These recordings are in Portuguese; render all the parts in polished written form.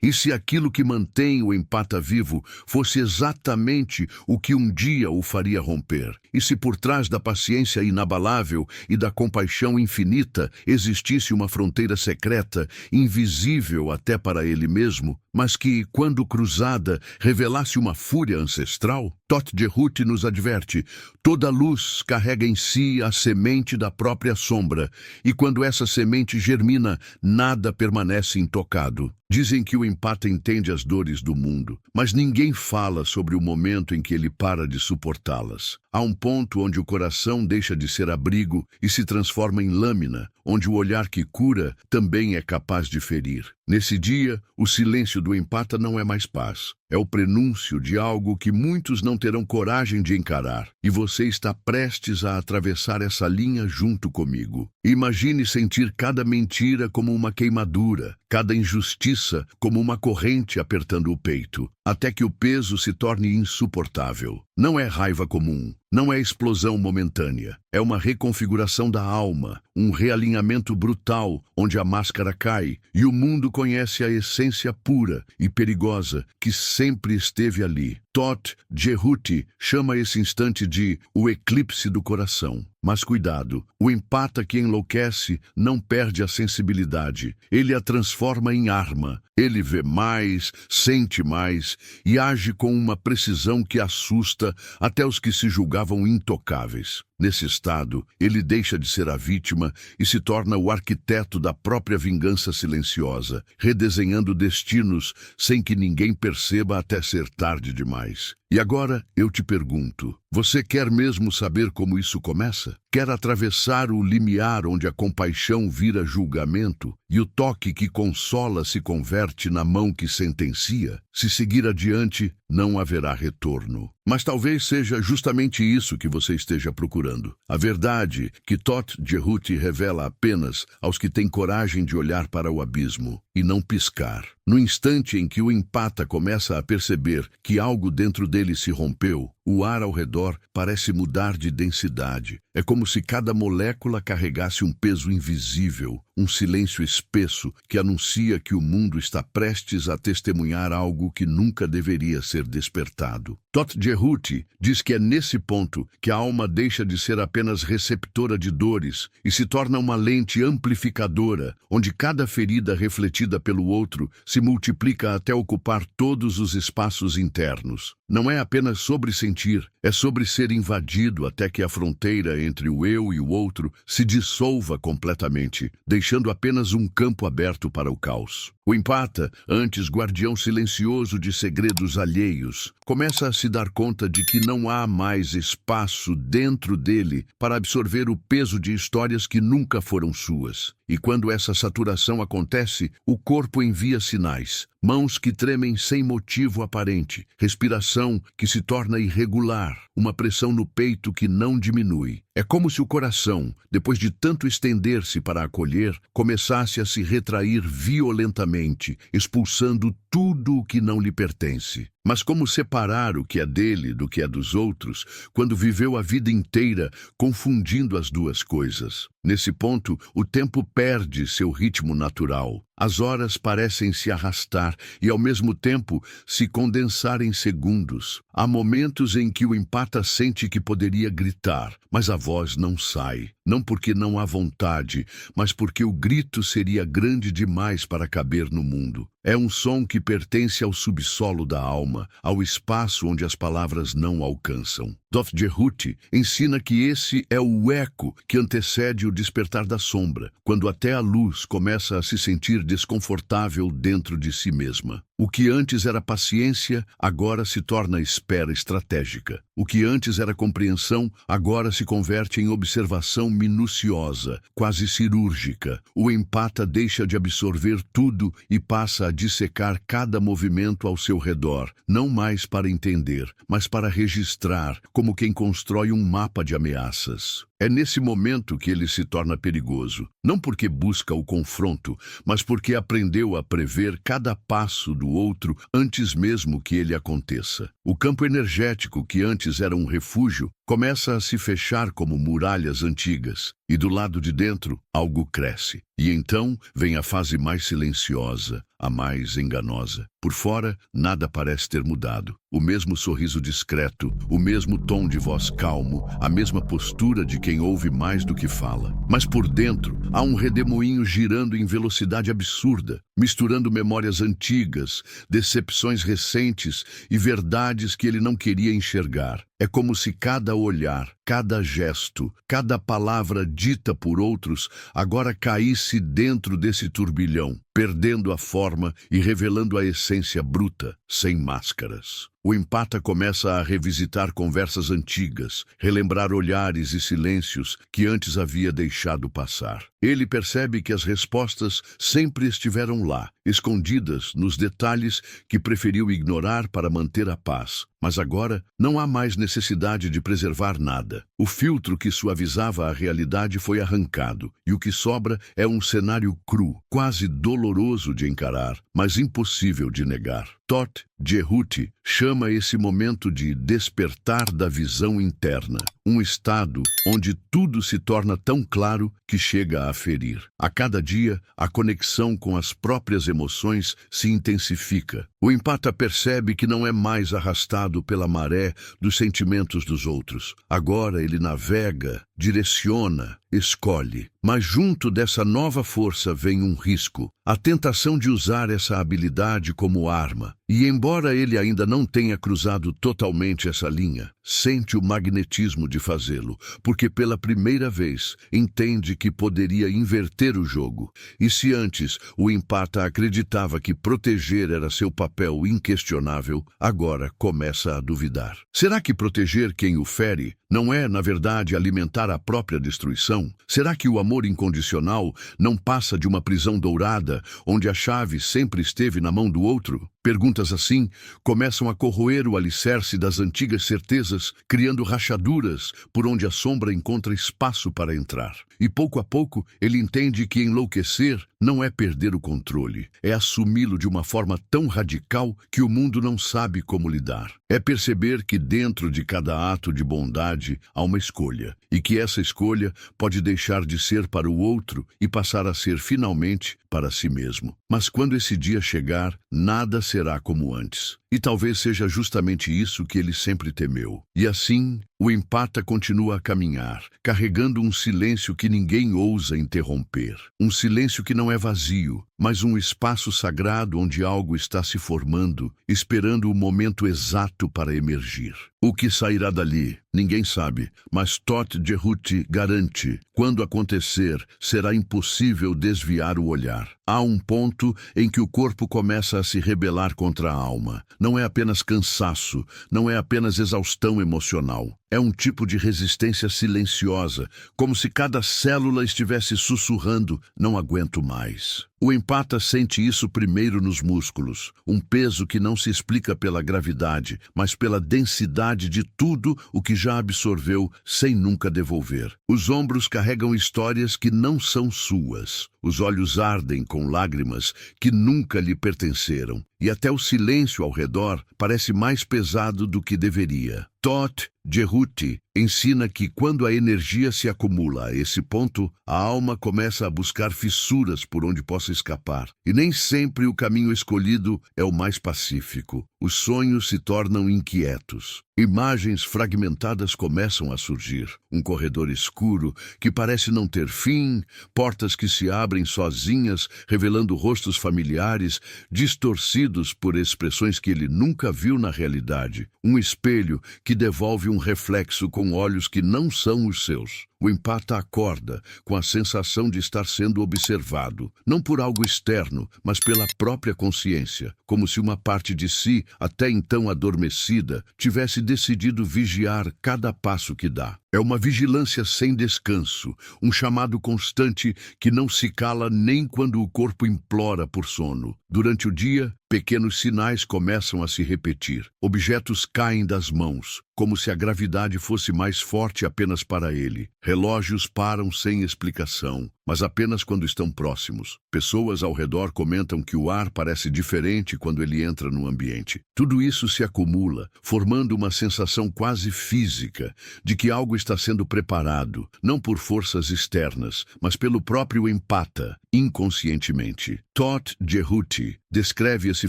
E se aquilo que mantém o empata vivo fosse exatamente o que um dia o faria romper? E se por trás da paciência inabalável e da compaixão infinita existisse uma fronteira secreta, invisível até para ele mesmo, mas que, quando cruzada, revelasse uma fúria ancestral? Todt Jehute nos adverte: toda luz carrega em si a semente da própria sombra, e quando essa semente germina, nada permanece intocado. Dizem que o empata entende as dores do mundo, mas ninguém fala sobre o momento em que ele para de suportá-las. Há um ponto onde o coração deixa de ser abrigo e se transforma em lâmina, onde o olhar que cura também é capaz de ferir. Nesse dia, o silêncio do empata não é mais paz. É o prenúncio de algo que muitos não terão coragem de encarar, e você está prestes a atravessar essa linha junto comigo. Imagine sentir cada mentira como uma queimadura, cada injustiça como uma corrente apertando o peito, até que o peso se torne insuportável. Não é raiva comum, não é explosão momentânea. É uma reconfiguração da alma, um realinhamento brutal, onde a máscara cai e o mundo conhece a essência pura e perigosa que sempre esteve ali. Todt Jehute chama esse instante de o eclipse do coração. Mas cuidado, o empata que enlouquece não perde a sensibilidade. Ele a transforma em arma. Ele vê mais, sente mais e age com uma precisão que assusta até os que se julgavam intocáveis. Nesse estado, ele deixa de ser a vítima e se torna o arquiteto da própria vingança silenciosa, redesenhando destinos sem que ninguém perceba até ser tarde demais. E agora eu te pergunto, você quer mesmo saber como isso começa? Quer atravessar o limiar onde a compaixão vira julgamento e o toque que consola se converte na mão que sentencia? Se seguir adiante, não haverá retorno. Mas talvez seja justamente isso que você esteja procurando. A verdade que Todt Jehute revela apenas aos que têm coragem de olhar para o abismo e não piscar. No instante em que o empata começa a perceber que algo dentro dele se rompeu, o ar ao redor parece mudar de densidade. É como se cada molécula carregasse um peso invisível, um silêncio espesso que anuncia que o mundo está prestes a testemunhar algo que nunca deveria ser despertado. Todt Jehute diz que é nesse ponto que a alma deixa de ser apenas receptora de dores e se torna uma lente amplificadora, onde cada ferida refletida pelo outro se multiplica até ocupar todos os espaços internos. Não é apenas sobre sentir, é sobre ser invadido até que a fronteira entre o eu e o outro se dissolva completamente, deixando apenas um campo aberto para o caos. O empata, antes guardião silencioso de segredos alheios, começa a se dar conta de que não há mais espaço dentro dele para absorver o peso de histórias que nunca foram suas. E quando essa saturação acontece, o corpo envia sinais. Mãos que tremem sem motivo aparente, respiração que se torna irregular, uma pressão no peito que não diminui. É como se o coração, depois de tanto estender-se para acolher, começasse a se retrair violentamente, expulsando tudo o que não lhe pertence. Mas como separar o que é dele do que é dos outros, quando viveu a vida inteira confundindo as duas coisas? Nesse ponto, o tempo perde seu ritmo natural. As horas parecem se arrastar e, ao mesmo tempo, se condensar em segundos. Há momentos em que o empata sente que poderia gritar, mas a voz não sai. Não porque não há vontade, mas porque o grito seria grande demais para caber no mundo. É um som que pertence ao subsolo da alma, ao espaço onde as palavras não alcançam. Todt Jehute ensina que esse é o eco que antecede o despertar da sombra, quando até a luz começa a se sentir desconfortável dentro de si mesma. O que antes era paciência, agora se torna espera estratégica. O que antes era compreensão, agora se converte em observação minuciosa, quase cirúrgica. O empata deixa de absorver tudo e passa a dissecar cada movimento ao seu redor, não mais para entender, mas para registrar, como quem constrói um mapa de ameaças. É nesse momento que ele se torna perigoso, não porque busca o confronto, mas porque aprendeu a prever cada passo do outro antes mesmo que ele aconteça. O campo energético, que antes era um refúgio, começa a se fechar como muralhas antigas, e do lado de dentro algo cresce. E então vem a fase mais silenciosa, a mais enganosa. Por fora, nada parece ter mudado. O mesmo sorriso discreto, o mesmo tom de voz calmo, a mesma postura de quem ouve mais do que fala. Mas por dentro, há um redemoinho girando em velocidade absurda, misturando memórias antigas, decepções recentes e verdades que ele não queria enxergar. É como se cada olhar, cada gesto, cada palavra dita por outros agora caísse dentro desse turbilhão, perdendo a forma e revelando a essência bruta, sem máscaras. O empata começa a revisitar conversas antigas, relembrar olhares e silêncios que antes havia deixado passar. Ele percebe que as respostas sempre estiveram lá, escondidas nos detalhes que preferiu ignorar para manter a paz. Mas agora não há mais necessidade de preservar nada. O filtro que suavizava a realidade foi arrancado, e o que sobra é um cenário cru, quase doloroso de encarar, mas impossível de negar. Todt Jehuti chama esse momento de despertar da visão interna, um estado onde tudo se torna tão claro que chega a ferir. A cada dia, a conexão com as próprias emoções se intensifica. O empata percebe que não é mais arrastado pela maré dos sentimentos dos outros. Agora ele navega, direciona, escolhe. Mas junto dessa nova força vem um risco, a tentação de usar essa habilidade como arma. E embora ele ainda não tenha cruzado totalmente essa linha, sente o magnetismo de fazê-lo, porque pela primeira vez entende que poderia inverter o jogo. E se antes o empata acreditava que proteger era seu papel inquestionável, agora começa a duvidar. Será que proteger quem o fere não é, na verdade, alimentar a própria destruição? Será que o amor incondicional não passa de uma prisão dourada, onde a chave sempre esteve na mão do outro? Perguntas assim começam a corroer o alicerce das antigas certezas, criando rachaduras por onde a sombra encontra espaço para entrar. E pouco a pouco ele entende que enlouquecer não é perder o controle, é assumi-lo de uma forma tão radical que o mundo não sabe como lidar. É perceber que dentro de cada ato de bondade há uma escolha, e que essa escolha pode deixar de ser para o outro e passar a ser finalmente para si mesmo. Mas quando esse dia chegar, nada será como antes. E talvez seja justamente isso que ele sempre temeu. E assim, o empata continua a caminhar, carregando um silêncio que ninguém ousa interromper. Um silêncio que não é vazio, mas um espaço sagrado onde algo está se formando, esperando o momento exato para emergir. O que sairá dali, ninguém sabe, mas Todt Jehuti garante, quando acontecer, será impossível desviar o olhar. Há um ponto em que o corpo começa a se rebelar contra a alma. Não é apenas cansaço, não é apenas exaustão emocional. É um tipo de resistência silenciosa, como se cada célula estivesse sussurrando: não aguento mais. O empata sente isso primeiro nos músculos, um peso que não se explica pela gravidade, mas pela densidade de tudo o que já absorveu sem nunca devolver. Os ombros carregam histórias que não são suas. Os olhos ardem com lágrimas que nunca lhe pertenceram. E até o silêncio ao redor parece mais pesado do que deveria. Todt Jehuti ensina que quando a energia se acumula a esse ponto, a alma começa a buscar fissuras por onde possa escapar. E nem sempre o caminho escolhido é o mais pacífico. Os sonhos se tornam inquietos. Imagens fragmentadas começam a surgir. Um corredor escuro que parece não ter fim, portas que se abrem sozinhas, revelando rostos familiares, distorcidos por expressões que ele nunca viu na realidade. Um espelho que devolve um reflexo com olhos que não são os seus. O empata acorda com a sensação de estar sendo observado, não por algo externo, mas pela própria consciência, como se uma parte de si, até então adormecida, tivesse decidido vigiar cada passo que dá. É uma vigilância sem descanso, um chamado constante que não se cala nem quando o corpo implora por sono. Durante o dia, pequenos sinais começam a se repetir. Objetos caem das mãos, como se a gravidade fosse mais forte apenas para ele. Relógios param sem explicação, mas apenas quando estão próximos. Pessoas ao redor comentam que o ar parece diferente quando ele entra no ambiente. Tudo isso se acumula, formando uma sensação quase física de que algo está sendo preparado, não por forças externas, mas pelo próprio empata, inconscientemente. Todd Jehuti descreve esse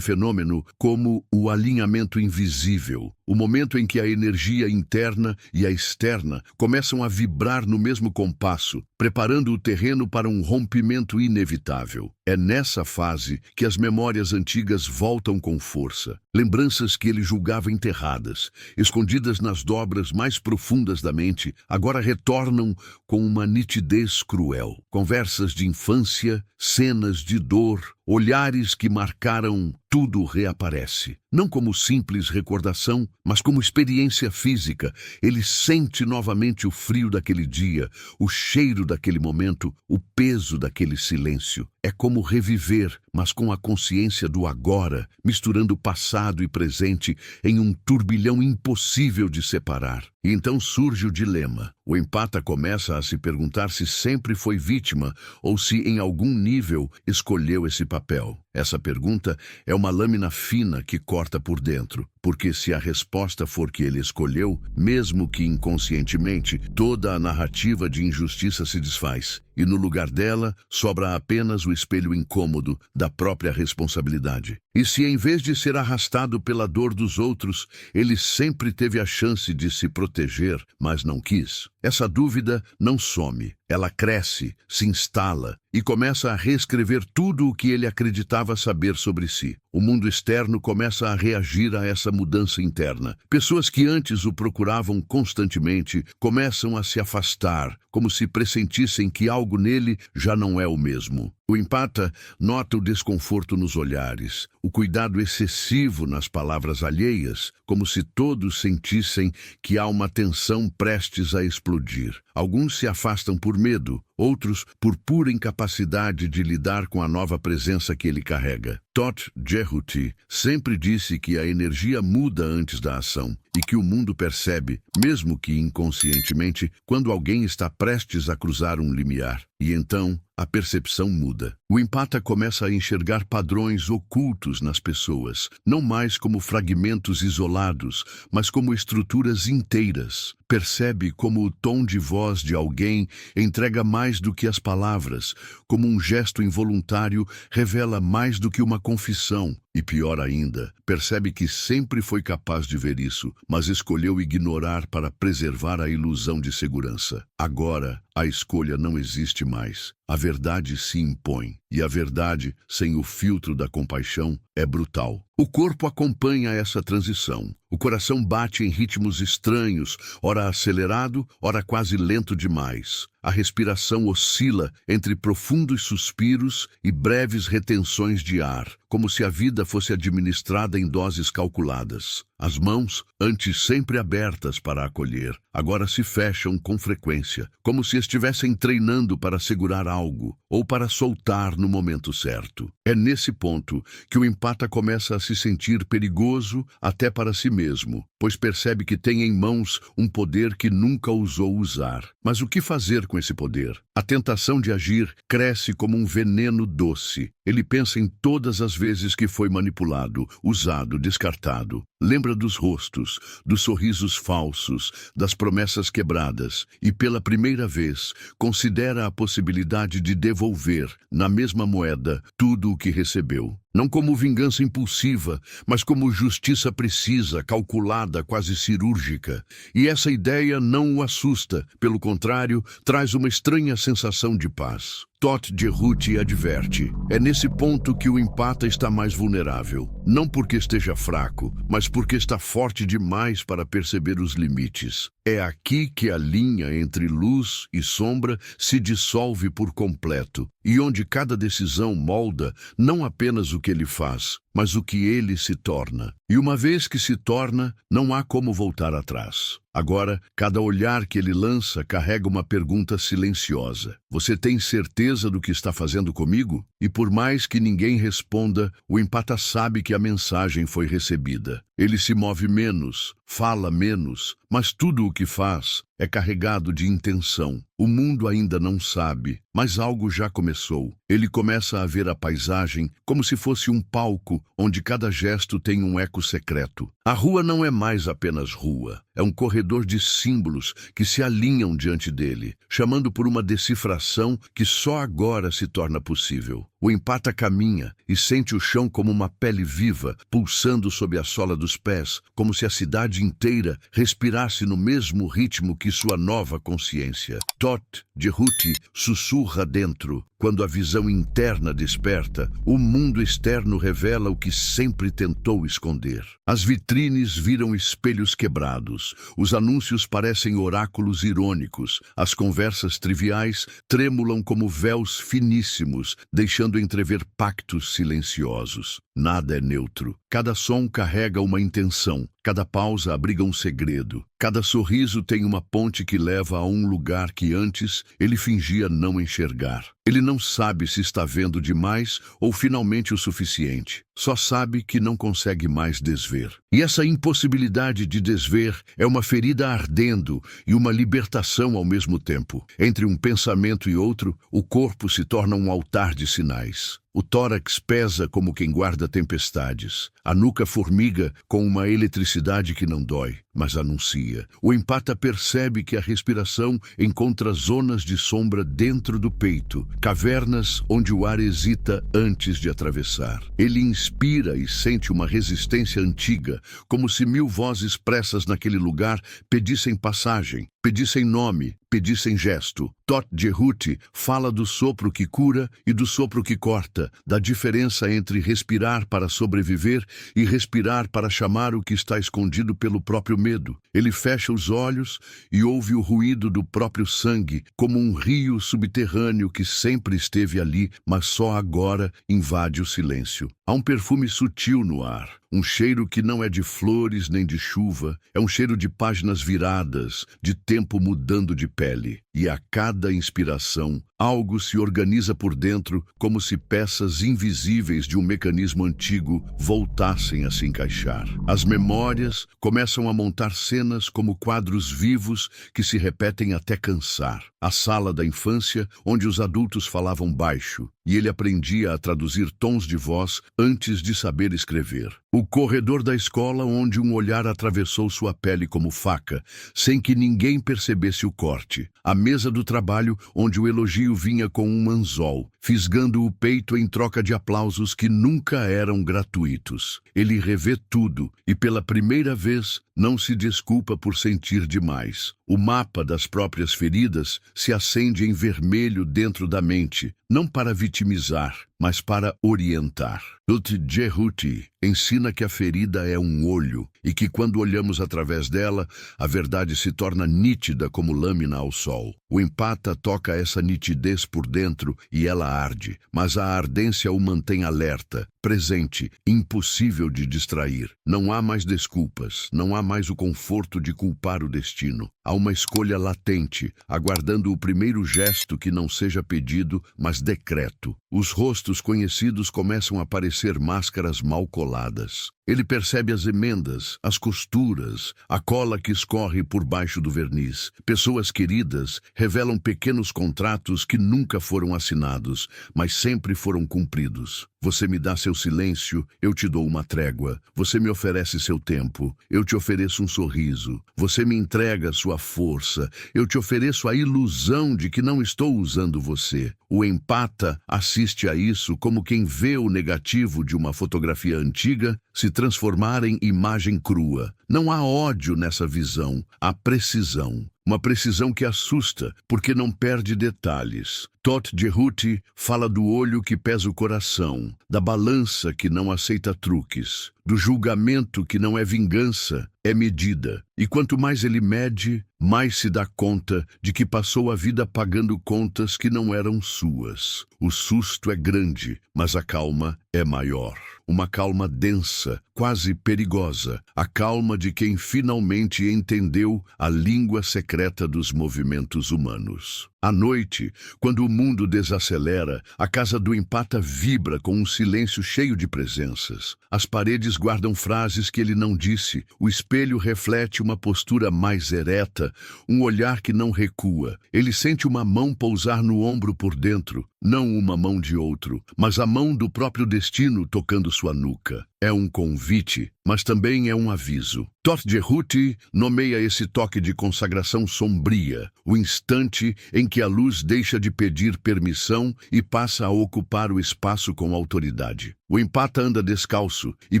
fenômeno como o alinhamento invisível, o momento em que a energia interna e a externa começam a vibrar no mesmo compasso, preparando o terreno para um rompimento inevitável. É nessa fase que as memórias antigas voltam com força. Lembranças que ele julgava enterradas, escondidas nas dobras mais profundas da mente, agora retornam com uma nitidez cruel. Conversas de infância, cenas de dor, olhares que marcaram, tudo reaparece. Não como simples recordação, mas como experiência física. Ele sente novamente o frio daquele dia, o cheiro daquele momento, o peso daquele silêncio. É como reviver, mas com a consciência do agora, misturando passado e presente em um turbilhão impossível de separar. E então surge o dilema. O empata começa a se perguntar se sempre foi vítima ou se, em algum nível, escolheu esse papel. Essa pergunta é uma lâmina fina que corta por dentro, porque se a resposta for que ele escolheu, mesmo que inconscientemente, toda a narrativa de injustiça se desfaz, e no lugar dela sobra apenas o espelho incômodo da própria responsabilidade. E se, em vez de ser arrastado pela dor dos outros, ele sempre teve a chance de se proteger, mas não quis? Essa dúvida não some. Ela cresce, se instala e começa a reescrever tudo o que ele acreditava saber sobre si. O mundo externo começa a reagir a essa mudança interna. Pessoas que antes o procuravam constantemente começam a se afastar, como se pressentissem que algo nele já não é o mesmo. O empata nota o desconforto nos olhares, o cuidado excessivo nas palavras alheias, como se todos sentissem que há uma tensão prestes a explodir. Alguns se afastam por medo, outros por pura incapacidade de lidar com a nova presença que ele carrega. Todd Jehuti sempre disse que a energia muda antes da ação e que o mundo percebe, mesmo que inconscientemente, quando alguém está prestes a cruzar um limiar. E então, a percepção muda. O empata começa a enxergar padrões ocultos nas pessoas, não mais como fragmentos isolados, mas como estruturas inteiras. Percebe como o tom de voz de alguém entrega mais do que as palavras, como um gesto involuntário revela mais do que uma confissão. E pior ainda, percebe que sempre foi capaz de ver isso, mas escolheu ignorar para preservar a ilusão de segurança. Agora, a escolha não existe mais. A verdade se impõe, e a verdade, sem o filtro da compaixão, é brutal. O corpo acompanha essa transição. O coração bate em ritmos estranhos, ora acelerado, ora quase lento demais. A respiração oscila entre profundos suspiros e breves retenções de ar, como se a vida fosse administrada em doses calculadas. As mãos, antes sempre abertas para acolher, agora se fecham com frequência, como se estivessem treinando para segurar algo ou para soltar no momento certo. É nesse ponto que o empata começa a se sentir perigoso até para si mesmo, pois percebe que tem em mãos um poder que nunca ousou usar. Mas o que fazer com esse poder? A tentação de agir cresce como um veneno doce. Ele pensa em todas as vezes que foi manipulado, usado, descartado. Lembra dos rostos, dos sorrisos falsos, das promessas quebradas e, pela primeira vez, considera a possibilidade de devolver, na mesma moeda, tudo o que recebeu. Não como vingança impulsiva, mas como justiça precisa, calculada, quase cirúrgica. E essa ideia não o assusta, pelo contrário, traz uma estranha sensação de paz. Todd Jehuti adverte, é nesse ponto que o empata está mais vulnerável. Não porque esteja fraco, mas porque está forte demais para perceber os limites. É aqui que a linha entre luz e sombra se dissolve por completo, e onde cada decisão molda não apenas o que ele faz, mas o que ele se torna. E uma vez que se torna, não há como voltar atrás. Agora, cada olhar que ele lança carrega uma pergunta silenciosa. Você tem certeza do que está fazendo comigo? E por mais que ninguém responda, o empata sabe que a mensagem foi recebida. Ele se move menos, fala menos, mas tudo o que faz é carregado de intenção. O mundo ainda não sabe, mas algo já começou. Ele começa a ver a paisagem como se fosse um palco onde cada gesto tem um eco secreto. A rua não é mais apenas rua, é um corredor de símbolos que se alinham diante dele, chamando por uma decifração que só agora se torna possível. O empata caminha e sente o chão como uma pele viva, pulsando sob a sola dos pés, como se a cidade inteira respirasse no mesmo ritmo que sua nova consciência. Tot Jehuti sussurra dentro. Quando a visão interna desperta, o mundo externo revela o que sempre tentou esconder. As vitrines viram espelhos quebrados, os anúncios parecem oráculos irônicos, as conversas triviais tremulam como véus finíssimos, deixando entrever pactos silenciosos. Nada é neutro. Cada som carrega uma intenção, cada pausa abriga um segredo, cada sorriso tem uma ponte que leva a um lugar que antes ele fingia não enxergar. Ele não sabe se está vendo demais ou finalmente o suficiente. Só sabe que não consegue mais desver. E essa impossibilidade de desver é uma ferida ardendo e uma libertação ao mesmo tempo. Entre um pensamento e outro, o corpo se torna um altar de sinais. O tórax pesa como quem guarda tempestades. A nuca formiga com uma eletricidade que não dói, mas anuncia. O empata percebe que a respiração encontra zonas de sombra dentro do peito, cavernas onde o ar hesita antes de atravessar. Ele inspira e sente uma resistência antiga, como se 1000 vozes pressas naquele lugar pedissem passagem, pedissem nome, pedissem gesto. Tot Jehuti fala do sopro que cura e do sopro que corta, da diferença entre respirar para sobreviver e respirar para chamar o que está escondido pelo próprio medo. Ele fecha os olhos e ouve o ruído do próprio sangue, como um rio subterrâneo que sempre esteve ali, mas só agora invade o silêncio. Há um perfume sutil no ar, um cheiro que não é de flores nem de chuva, é um cheiro de páginas viradas, de tempo mudando de pele. E a cada inspiração, algo se organiza por dentro como se peças invisíveis de um mecanismo antigo voltassem a se encaixar. As memórias começam a montar cenas como quadros vivos que se repetem até cansar. A sala da infância, onde os adultos falavam baixo, e ele aprendia a traduzir tons de voz antes de saber escrever. O corredor da escola, onde um olhar atravessou sua pele como faca, sem que ninguém percebesse o corte. A mesa do trabalho, onde o elogio vinha com um anzol, fisgando o peito em troca de aplausos que nunca eram gratuitos. Ele revê tudo e, pela primeira vez, não se desculpa por sentir demais. O mapa das próprias feridas se acende em vermelho dentro da mente, não para vitimizar, mas para orientar. Tot Jehuti ensina que a ferida é um olho e que quando olhamos através dela, a verdade se torna nítida como lâmina ao sol. O empata toca essa nitidez por dentro e ela arde, mas a ardência o mantém alerta, presente, impossível de distrair. Não há mais desculpas, não há mais o conforto de culpar o destino. Há uma escolha latente, aguardando o primeiro gesto que não seja pedido, mas decreto. Os rostos conhecidos começam a parecer máscaras mal coladas. Ele percebe as emendas, as costuras, a cola que escorre por baixo do verniz. Pessoas queridas revelam pequenos contratos que nunca foram assinados, mas sempre foram cumpridos. Você me dá seu silêncio, eu te dou uma trégua. Você me oferece seu tempo, eu te ofereço um sorriso. Você me entrega sua força, eu te ofereço a ilusão de que não estou usando você. O empata assiste a isso como quem vê o negativo de uma fotografia antiga se transformar em imagem crua. Não há ódio nessa visão, há precisão. Uma precisão que assusta, porque não perde detalhes. Tot Jehuti fala do olho que pesa o coração, da balança que não aceita truques, do julgamento que não é vingança, é medida. E quanto mais ele mede, mais se dá conta de que passou a vida pagando contas que não eram suas. O susto é grande, mas a calma é maior. Uma calma densa, quase perigosa, a calma de quem finalmente entendeu a língua secreta dos movimentos humanos. À noite, quando o mundo desacelera, a casa do empata vibra com um silêncio cheio de presenças. As paredes guardam frases que ele não disse, o espelho reflete uma postura mais ereta, um olhar que não recua. Ele sente uma mão pousar no ombro por dentro, não uma mão de outro, mas a mão do próprio destino tocando sua nuca. É um convite, mas também é um aviso. Toth Jehuti nomeia esse toque de consagração sombria, o instante em que a luz deixa de pedir permissão e passa a ocupar o espaço com autoridade. O empata anda descalço e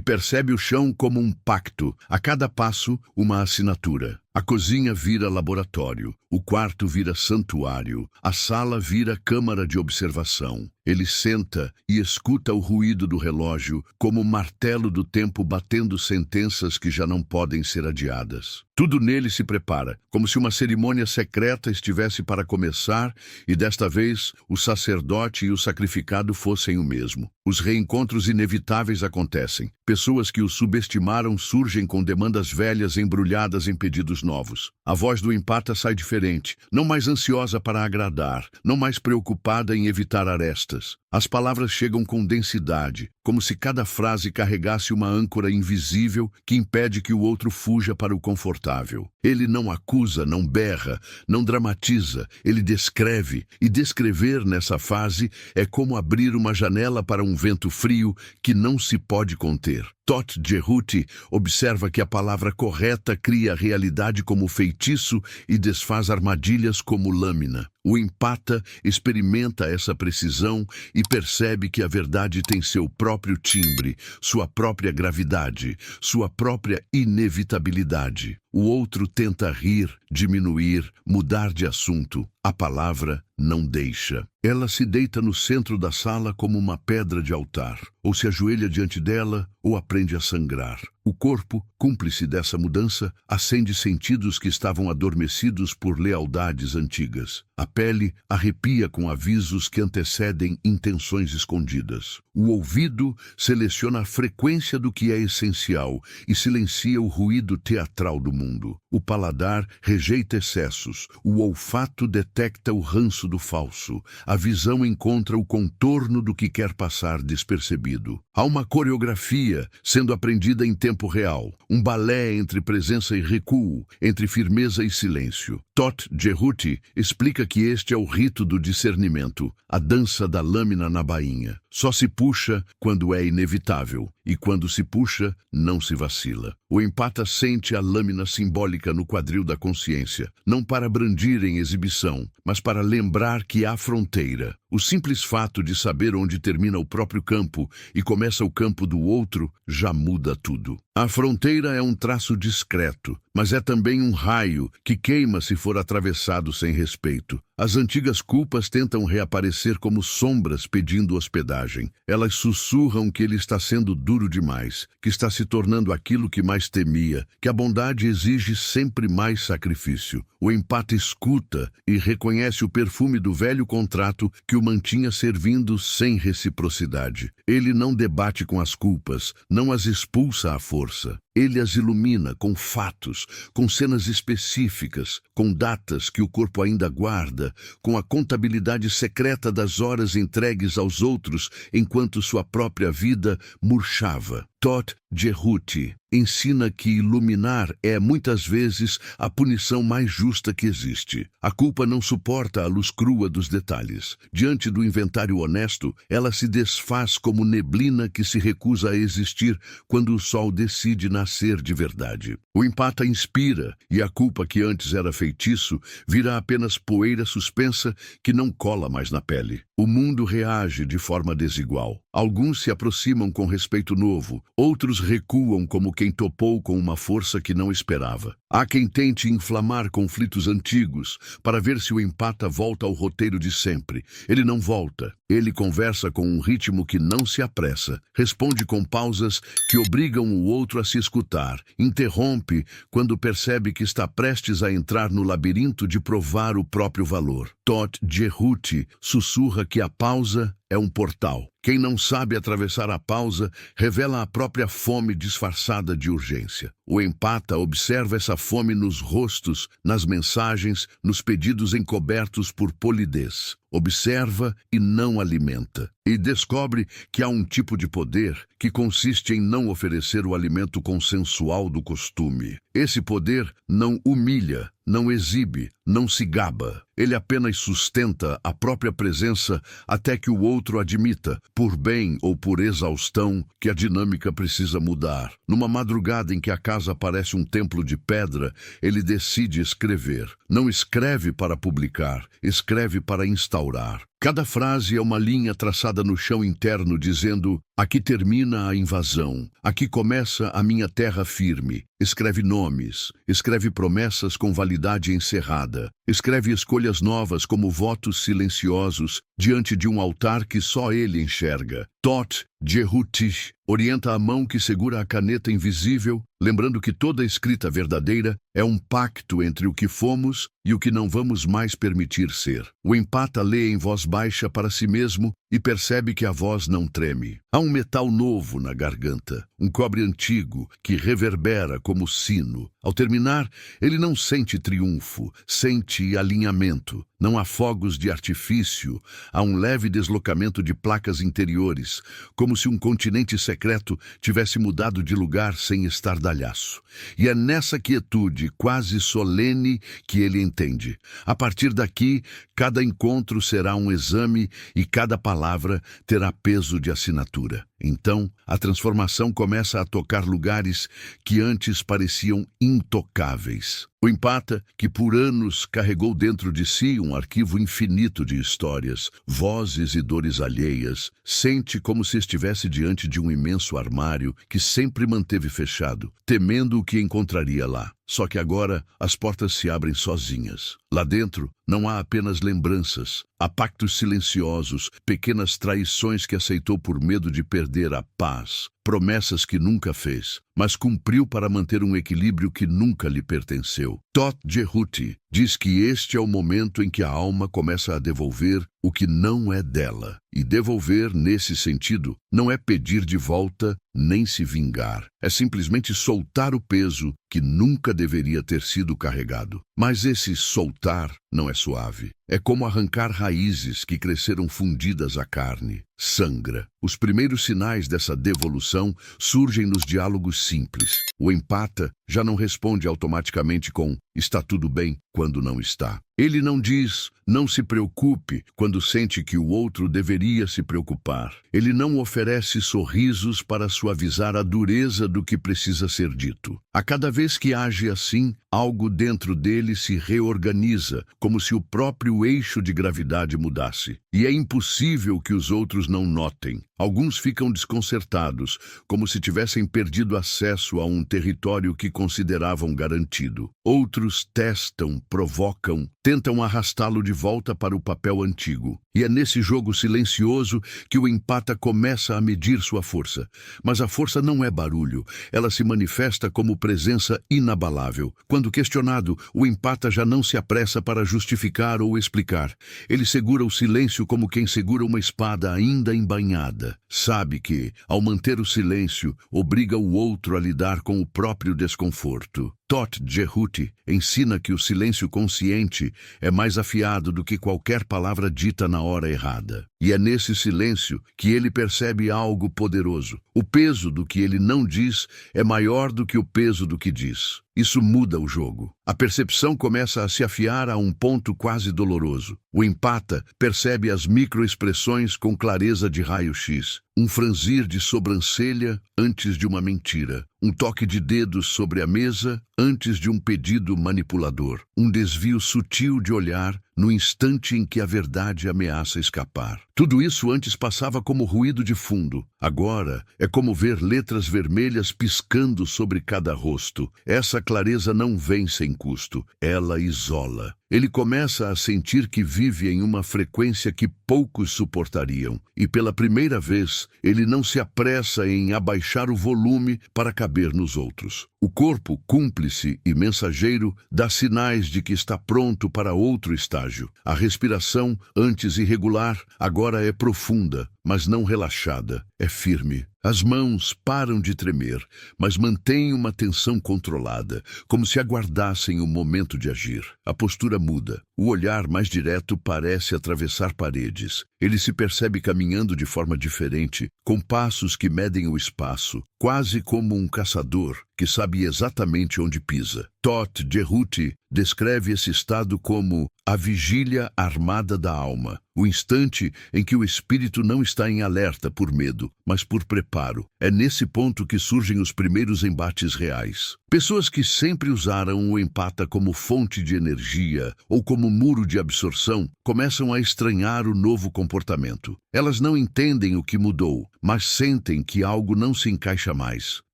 percebe o chão como um pacto, a cada passo uma assinatura. A cozinha vira laboratório, o quarto vira santuário, a sala vira câmara de observação. Ele senta e escuta o ruído do relógio, como o martelo do tempo batendo sentenças que já não podem ser adiadas. Tudo nele se prepara, como se uma cerimônia secreta estivesse para começar, e desta vez o sacerdote e o sacrificado fossem o mesmo. Os reencontros inevitáveis acontecem. Pessoas que o subestimaram surgem com demandas velhas embrulhadas em pedidos novos. A voz do empata sai diferente, não mais ansiosa para agradar, não mais preocupada em evitar arestas. As palavras chegam com densidade, como se cada frase carregasse uma âncora invisível que impede que o outro fuja para o confortável. Ele não acusa, não berra, não dramatiza, ele descreve, e descrever nessa fase é como abrir uma janela para um vento frio que não se pode conter. Toth Jehuti observa que a palavra correta cria a realidade como feitiço e desfaz armadilhas como lâmina. O empata experimenta essa precisão e percebe que a verdade tem seu próprio timbre, sua própria gravidade, sua própria inevitabilidade. O outro tenta rir, diminuir, mudar de assunto. A palavra não deixa. Ela se deita no centro da sala como uma pedra de altar, ou se ajoelha diante dela, ou aprende a sangrar. O corpo, cúmplice dessa mudança, acende sentidos que estavam adormecidos por lealdades antigas. A pele arrepia com avisos que antecedem intenções escondidas. O ouvido seleciona a frequência do que é essencial e silencia o ruído teatral do mundo. O paladar rejeita excessos. O olfato detecta o ranço do falso. A visão encontra o contorno do que quer passar despercebido. Há uma coreografia sendo aprendida em tempo real, um balé entre presença e recuo, entre firmeza e silêncio. Toth Jehuti explica que este é o rito do discernimento, a dança da lâmina na bainha. Só se puxa quando é inevitável, e quando se puxa, não se vacila. O empata sente a lâmina simbólica no quadril da consciência, não para brandir em exibição, mas para lembrar que há fronteira. O simples fato de saber onde termina o próprio campo e começa o campo do outro já muda tudo. A fronteira é um traço discreto, mas é também um raio que queima se for atravessado sem respeito. As antigas culpas tentam reaparecer como sombras pedindo hospedagem. Elas sussurram que ele está sendo duro demais, que está se tornando aquilo que mais temia, que a bondade exige sempre mais sacrifício. O empata escuta e reconhece o perfume do velho contrato que o mantinha servindo sem reciprocidade. Ele não debate com as culpas, não as expulsa à força. Ele as ilumina com fatos, com cenas específicas, com datas que o corpo ainda guarda, com a contabilidade secreta das horas entregues aos outros enquanto sua própria vida murchava. Toth Jehuti ensina que iluminar é, muitas vezes, a punição mais justa que existe. A culpa não suporta a luz crua dos detalhes. Diante do inventário honesto, ela se desfaz como neblina que se recusa a existir quando o sol decide nascer de verdade. O empata inspira, e a culpa que antes era feitiço vira apenas poeira suspensa que não cola mais na pele. O mundo reage de forma desigual. Alguns se aproximam com respeito novo, outros recuam como quem topou com uma força que não esperava. Há quem tente inflamar conflitos antigos para ver se o empata volta ao roteiro de sempre. Ele não volta. Ele conversa com um ritmo que não se apressa, responde com pausas que obrigam o outro a se escutar, interrompe quando percebe que está prestes a entrar no labirinto de provar o próprio valor. Toth Jehuti sussurra que a pausa é um portal. Quem não sabe atravessar a pausa revela a própria fome disfarçada de urgência. O empata observa essa fome nos rostos, nas mensagens, nos pedidos encobertos por polidez. Observa e não alimenta. E descobre que há um tipo de poder que consiste em não oferecer o alimento consensual do costume. Esse poder não humilha, não exibe, não se gaba. Ele apenas sustenta a própria presença até que o outro admita, por bem ou por exaustão, que a dinâmica precisa mudar. Numa madrugada em que a casa parece um templo de pedra, ele decide escrever. Não escreve para publicar, escreve para instaurar. Cada frase é uma linha traçada no chão interno dizendo: aqui termina a invasão, aqui começa a minha terra firme. Escreve nomes, escreve promessas com validade encerrada, escreve escolhas novas como votos silenciosos diante de um altar que só ele enxerga. Todt Jehuti orienta a mão que segura a caneta invisível, lembrando que toda escrita verdadeira é um pacto entre o que fomos e o que não vamos mais permitir ser. O empata lê em voz baixa para si mesmo e percebe que a voz não treme. Há um metal novo na garganta, um cobre antigo que reverbera como sino. Ao terminar, ele não sente triunfo, sente alinhamento. Não há fogos de artifício, há um leve deslocamento de placas interiores, como se um continente secreto tivesse mudado de lugar sem estardalhaço. E é nessa quietude quase solene que ele entende. A partir daqui, cada encontro será um exame e cada palavra terá peso de assinatura. Então, a transformação começa a tocar lugares que antes pareciam intocáveis. O empata, que por anos carregou dentro de si um arquivo infinito de histórias, vozes e dores alheias, sente como se estivesse diante de um imenso armário que sempre manteve fechado, temendo o que encontraria lá. Só que agora as portas se abrem sozinhas. Lá dentro não há apenas lembranças, há pactos silenciosos, pequenas traições que aceitou por medo de perder a paz, promessas que nunca fez, mas cumpriu para manter um equilíbrio que nunca lhe pertenceu. Todt Jehuti diz que este é o momento em que a alma começa a devolver o que não é dela. E devolver, nesse sentido, não é pedir de volta nem se vingar. É simplesmente soltar o peso que nunca deveria ter sido carregado. Mas esse soltar não é suave. É como arrancar raízes que cresceram fundidas à carne. Sangra. Os primeiros sinais dessa devolução surgem nos diálogos simples. O empata já não responde automaticamente com "está tudo bem" quando não está. Ele não diz "não se preocupe" quando sente que o outro deveria se preocupar. Ele não oferece sorrisos para suavizar a dureza do que precisa ser dito. A cada vez que age assim, algo dentro dele se reorganiza, como se o próprio eixo de gravidade mudasse. E é impossível que os outros não notem. Alguns ficam desconcertados, como se tivessem perdido acesso a um território que consideravam garantido. Outros testam, provocam, tentam arrastá-lo de volta para o papel antigo. E é nesse jogo silencioso que o empata começa a medir sua força. Mas a força não é barulho, ela se manifesta como presença inabalável. Quando questionado, o empata já não se apressa para justificar ou explicar. Ele segura o silêncio como quem segura uma espada ainda embainhada. Sabe que, ao manter o silêncio, obriga o outro a lidar com o próprio desconforto. Todt Jehuti ensina que o silêncio consciente é mais afiado do que qualquer palavra dita na hora errada. E é nesse silêncio que ele percebe algo poderoso. O peso do que ele não diz é maior do que o peso do que diz. Isso muda o jogo. A percepção começa a se afiar a um ponto quase doloroso. O empata percebe as microexpressões com clareza de raio-x. Um franzir de sobrancelha antes de uma mentira. Um toque de dedos sobre a mesa antes de um pedido manipulador. Um desvio sutil de olhar no instante em que a verdade ameaça escapar. Tudo isso antes passava como ruído de fundo. Agora é como ver letras vermelhas piscando sobre cada rosto. Essa clareza não vem sem custo. Ela isola. ele começa a sentir que vive em uma frequência que poucos suportariam, e pela primeira vez ele não se apressa em abaixar o volume para caber nos outros. O corpo, cúmplice e mensageiro, dá sinais de que está pronto para outro estágio. A respiração, antes irregular, agora é profunda, mas não relaxada, é firme. As mãos param de tremer, mas mantêm uma tensão controlada, como se aguardassem o momento de agir. A postura muda. O olhar mais direto parece atravessar paredes. Ele se percebe caminhando de forma diferente, com passos que medem o espaço, quase como um caçador que sabe exatamente onde pisa. Todd Jehuti descreve esse estado como a vigília armada da alma, o instante em que o espírito não está em alerta por medo, mas por preparo. É nesse ponto que surgem os primeiros embates reais. Pessoas que sempre usaram o empata como fonte de energia ou como muro de absorção começam a estranhar o novo comportamento. Elas não entendem o que mudou, mas sentem que algo não se encaixa mais.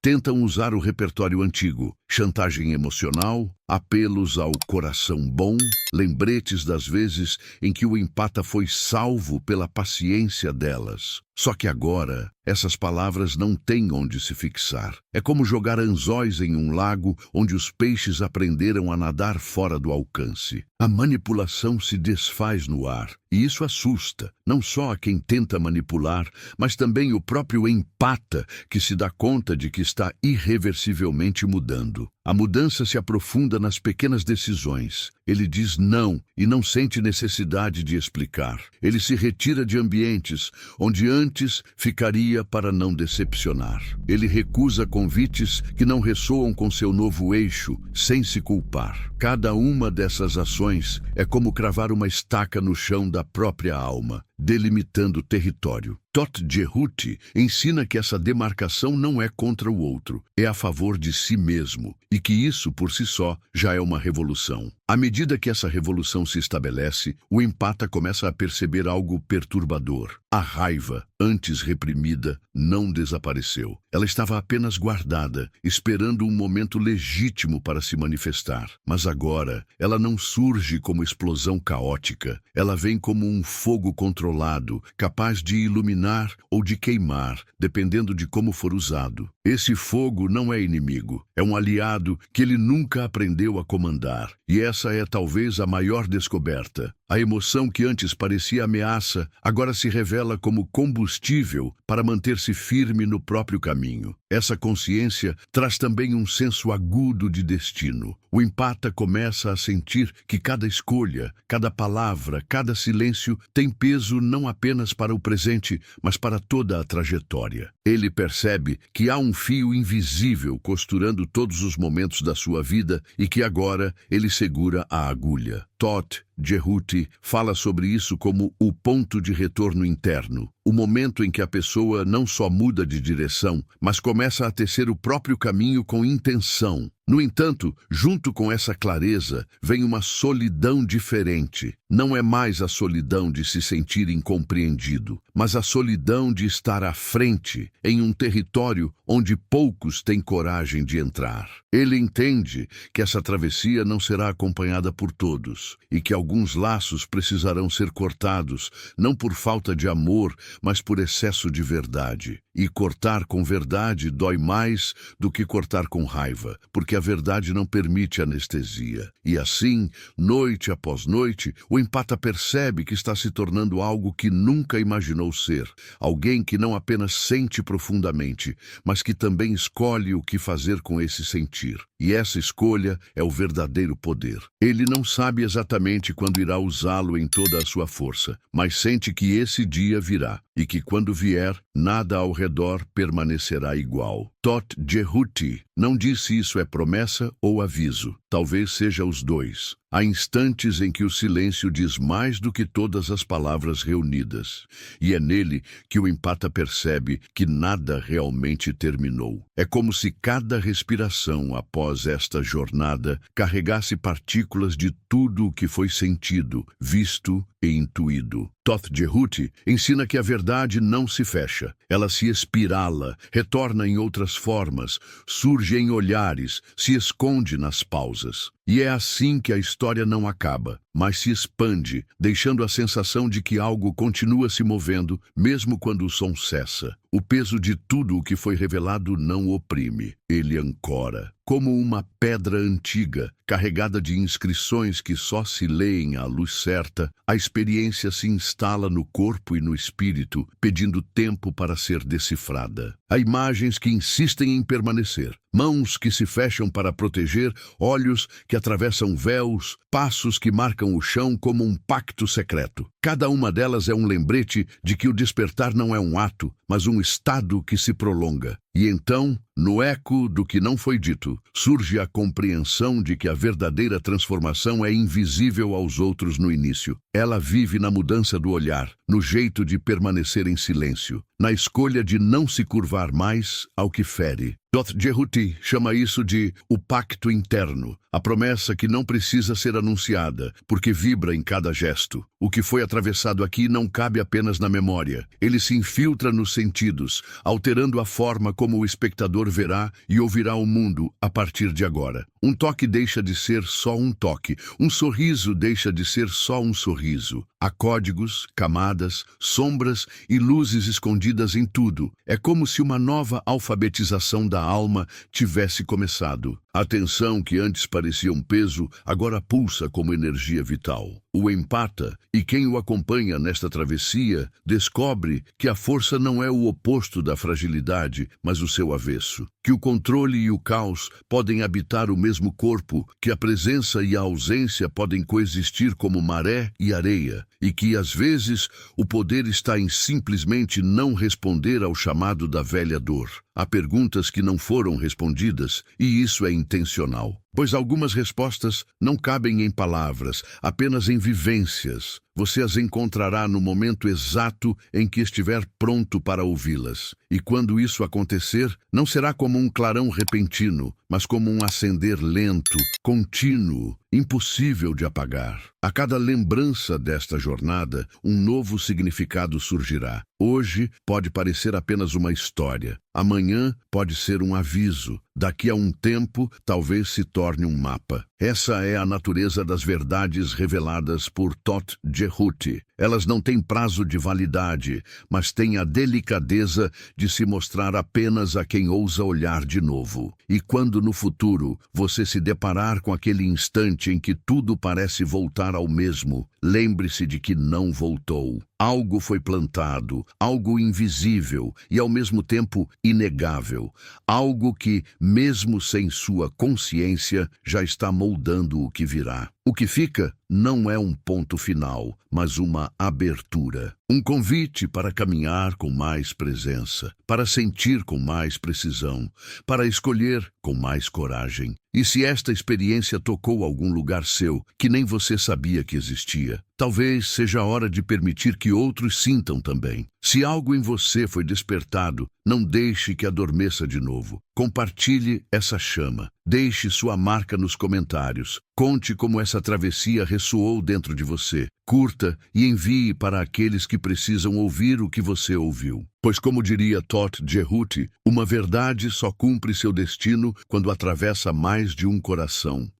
Tentam usar o repertório antigo, chantagem emocional, apelos ao coração bom, lembretes das vezes em que o empata foi salvo pela paciência delas. Só que agora, essas palavras não têm onde se fixar. É como jogar anzóis em um lago onde os peixes aprenderam a nadar fora do alcance. A manipulação se desfaz no ar, e isso assusta, não só a quem tenta manipular, mas também o próprio empata, que se dá conta de que está irreversivelmente mudando. A mudança se aprofunda nas pequenas decisões. Ele diz não e não sente necessidade de explicar. Ele se retira de ambientes onde antes ficaria para não decepcionar. Ele recusa convites que não ressoam com seu novo eixo, sem se culpar. Cada uma dessas ações é como cravar uma estaca no chão da própria alma, delimitando território. Todd Jehuti ensina que essa demarcação não é contra o outro, é a favor de si mesmo, e que isso, por si só, já é uma revolução. À medida que essa revolução se estabelece, o empata começa a perceber algo perturbador. A raiva, antes reprimida, não desapareceu. Ela estava apenas guardada, esperando um momento legítimo para se manifestar. Mas agora, ela não surge como explosão caótica. Ela vem como um fogo controlado, capaz de iluminar ou de queimar, dependendo de como for usado. Esse fogo não é inimigo, é um aliado que ele nunca aprendeu a comandar. E essa é talvez a maior descoberta. A emoção que antes parecia ameaça, agora se revela como combustível para manter-se firme no próprio caminho. Essa consciência traz também um senso agudo de destino. O empata começa a sentir que cada escolha, cada palavra, cada silêncio tem peso não apenas para o presente, mas para toda a trajetória. Ele percebe que há um fio invisível costurando todos os momentos da sua vida e que agora ele segura a agulha. Todd Jehuti fala sobre isso como o ponto de retorno interno, o momento em que a pessoa não só muda de direção, mas começa a tecer o próprio caminho com intenção. No entanto, junto com essa clareza, vem uma solidão diferente. Não é mais a solidão de se sentir incompreendido, mas a solidão de estar à frente, em um território onde poucos têm coragem de entrar. Ele entende que essa travessia não será acompanhada por todos, e que alguns laços precisarão ser cortados, não por falta de amor, mas por excesso de verdade. E cortar com verdade dói mais do que cortar com raiva, porque a verdade não permite anestesia. E assim, noite após noite, o empata percebe que está se tornando algo que nunca imaginou ser. Alguém que não apenas sente profundamente, mas que também escolhe o que fazer com esse sentir. E essa escolha é o verdadeiro poder. Ele não sabe exatamente quando irá usá-lo em toda a sua força, mas sente que esse dia virá, e que quando vier, nada ao redor permanecerá igual. Todd Jehuti não diz se isso é promessa ou aviso. Talvez seja os dois. Há instantes em que o silêncio diz mais do que todas as palavras reunidas. E é nele que o empata percebe que nada realmente terminou. É como se cada respiração após esta jornada carregasse partículas de tudo o que foi sentido, visto e intuído. Toth Jehuti ensina que a verdade não se fecha, ela se espirala, retorna em outras formas, surge em olhares, se esconde nas pausas. E é assim que a história não acaba, mas se expande, deixando a sensação de que algo continua se movendo, mesmo quando o som cessa. O peso de tudo o que foi revelado não oprime, ele ancora. Como uma pedra antiga, carregada de inscrições que só se leem à luz certa, a experiência se instala no corpo e no espírito, pedindo tempo para ser decifrada. Há imagens que insistem em permanecer, mãos que se fecham para proteger, olhos que atravessam véus, passos que marcam o chão como um pacto secreto. Cada uma delas é um lembrete de que o despertar não é um ato, mas um estado que se prolonga. E então, no eco do que não foi dito, surge a compreensão de que a verdadeira transformação é invisível aos outros no início. Ela vive na mudança do olhar, no jeito de permanecer em silêncio, na escolha de não se curvar mais ao que fere. Toth Jehuti chama isso de o pacto interno, a promessa que não precisa ser anunciada, porque vibra em cada gesto. O que foi atravessado aqui não cabe apenas na memória, ele se infiltra nos sentidos, alterando a forma como o espectador verá e ouvirá o mundo a partir de agora. Um toque deixa de ser só um toque, um sorriso deixa de ser só um sorriso. Há códigos, camadas, sombras e luzes escondidas em tudo. É como se uma nova alfabetização da alma tivesse começado. A tensão que antes parecia um peso, agora pulsa como energia vital. O empata, e quem o acompanha nesta travessia, descobre que a força não é o oposto da fragilidade, mas o seu avesso. Que o controle e o caos podem habitar o mesmo corpo, que a presença e a ausência podem coexistir como maré e areia, e que, às vezes, o poder está em simplesmente não responder ao chamado da velha dor. Há perguntas que não foram respondidas, e isso é intencional, pois algumas respostas não cabem em palavras, apenas em vivências. Você as encontrará no momento exato em que estiver pronto para ouvi-las. E quando isso acontecer, não será como um clarão repentino, mas como um acender lento, contínuo, impossível de apagar. A cada lembrança desta jornada, um novo significado surgirá. Hoje pode parecer apenas uma história. Amanhã pode ser um aviso. Daqui a um tempo, talvez se torne um mapa. Essa é a natureza das verdades reveladas por Toth Jehuti. Elas não têm prazo de validade, mas têm a delicadeza de se mostrar apenas a quem ousa olhar de novo. E quando no futuro você se deparar com aquele instante em que tudo parece voltar ao mesmo, lembre-se de que não voltou. Algo foi plantado, algo invisível e ao mesmo tempo inegável. Algo que, mesmo sem sua consciência, já está moldando o que virá. O que fica não é um ponto final, mas uma abertura. Um convite para caminhar com mais presença, para sentir com mais precisão, para escolher com mais coragem. E se esta experiência tocou algum lugar seu que nem você sabia que existia, talvez seja a hora de permitir que outros sintam também. Se algo em você foi despertado, não deixe que adormeça de novo. Compartilhe essa chama. Deixe sua marca nos comentários. Conte como essa travessia ressoou dentro de você. Curta e envie para aqueles que precisam ouvir o que você ouviu. Pois, como diria Toth Jehuti, uma verdade só cumpre seu destino quando atravessa mais de um coração.